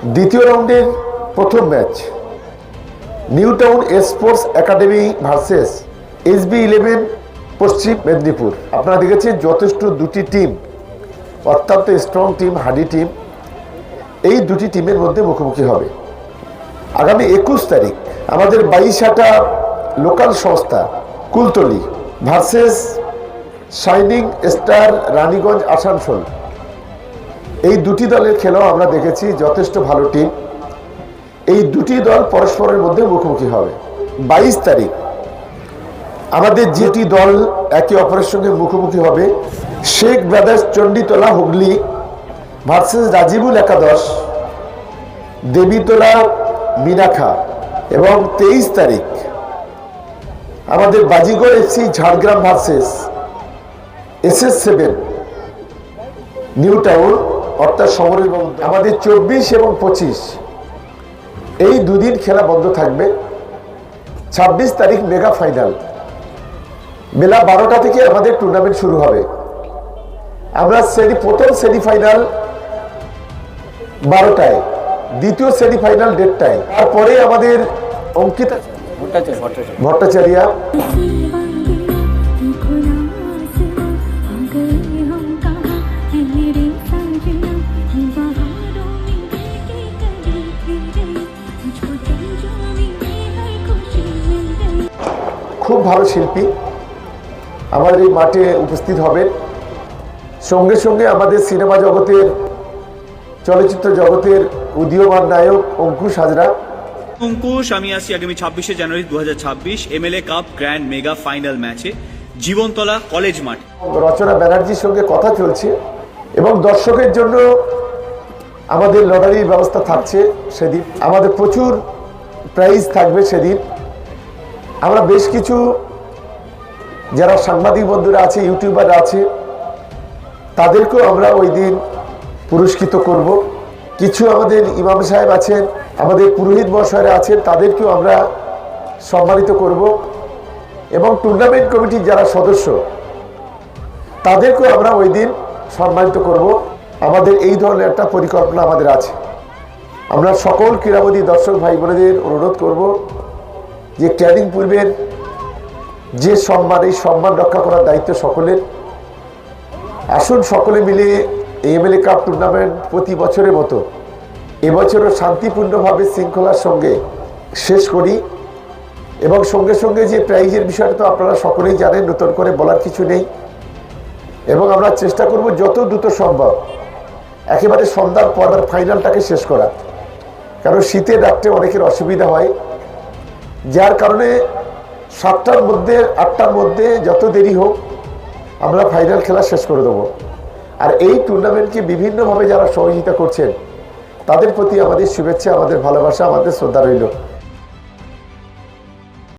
দ্বিতীয় রাউন্ডের প্রথম match new town sports academy versus SB11 পশ্চিম মেদিনীপুর। আপনারা দেখেছেন যথেষ্ট দুটি টিম, অত্যন্ত স্ট্রং টিম, হার্ডি টিম। এই দুটি টিমের মধ্যে মুখোমুখি হবে আগামী 21 তারিখ আমাদের 22 লোকাল সংস্থা Kultali versus shining star Raniganj Asansol. এই দুটি দলের খেলাও আমরা দেখেছি, যথেষ্ট ভালো টিম। এই দুটি দল পরস্পরের মধ্যে মুখোমুখি হবে 22 তারিখ। আমাদের যেটি দল একে অপরের সঙ্গে মুখোমুখি হবে শেখ ব্রাদার্স চণ্ডীতলা হুগলি ভার্সেস রাজিবুল একাদশ দেবীতলা মিনাখা। এবং 23 তারিখ আমাদের বাজিগড় FC Jhargram versus SS7 new town, অর্থাৎ সমরের মধ্যে। আমাদের 24 এবং 25 এই দুদিন খেলা বন্ধ থাকবে। 26 তারিখ মেগা ফাইনাল বেলা 12টা থেকে আমাদের টুর্নামেন্ট শুরু হবে। আমরা প্রথম সেমিফাইনাল 12টায়, দ্বিতীয় সেমিফাইনাল 1:30টায়। তারপরে আমাদের অঙ্কিতা ভট্টাচার্য খুব ভালো শিল্পী আমাদের এই মাঠে উপস্থিত হবেন। সঙ্গে সঙ্গে আমাদের সিনেমা জগতের, চলচ্চিত্র জগতের উদীয়মান নায়ক অঙ্কুশ হাজরা। অঙ্কুশ, আমি আসছি আগামী 26শে জানুয়ারি 2026 MLA cup grand mega final ম্যাচে জীবনতলা কলেজ মাঠ। রচনা ব্যানার্জির সঙ্গে কথা চলছে এবং দর্শকের জন্য আমাদের লটারির ব্যবস্থা থাকছে। সেদিন আমাদের প্রচুর প্রাইজ থাকবে। সেদিন আমরা বেশ কিছু যারা সাংবাদিক বন্ধুরা আছে, ইউটিউবার আছে, তাদেরকেও আমরা ওই দিন পুরস্কৃত করব। কিছু আমাদের ইমাম সাহেব আছেন, আমাদের পুরোহিত মহাশয়রা আছেন, তাদেরকেও আমরা সম্মানিত করব। এবং টুর্নামেন্ট কমিটির যারা সদস্য তাদেরকেও আমরা ওই দিন সম্মানিত করব। আমাদের এই ধরনের একটা পরিকল্পনা আমাদের আছে। আমরা সকল ক্রীড়াবিদ দর্শক ভাই বোনেদের অনুরোধ করব যে ক্যানিং পূর্বের যে সম্মান, এই সম্মান রক্ষা করার দায়িত্ব সকলের। আসুন সকলে মিলে MLA কাপ টুর্নামেন্ট প্রতি বছরের মতো এবছরও শান্তিপূর্ণভাবে শৃঙ্খলার সঙ্গে শেষ করি। এবং সঙ্গে সঙ্গে যে প্রাইজের বিষয়টা তো আপনারা সকলেই জানেন, নতুন করে বলার কিছু নেই। এবং আমরা চেষ্টা করব যত দ্রুত সম্ভব একেবারে সন্ধ্যার পর ফাইনালটাকে শেষ করা, কারণ শীতের রাত্রে অনেকের অসুবিধা হয়, যার কারণে 7টার মধ্যে 8টার মধ্যে যত দেরি হোক আমরা ফাইনাল খেলা শেষ করে দেবো। আর এই টুর্নামেন্টকে বিভিন্নভাবে যারা সহযোগিতা করছেন তাদের প্রতি আমাদের শুভেচ্ছা, আমাদের ভালোবাসা, আমাদের শ্রদ্ধা রইল।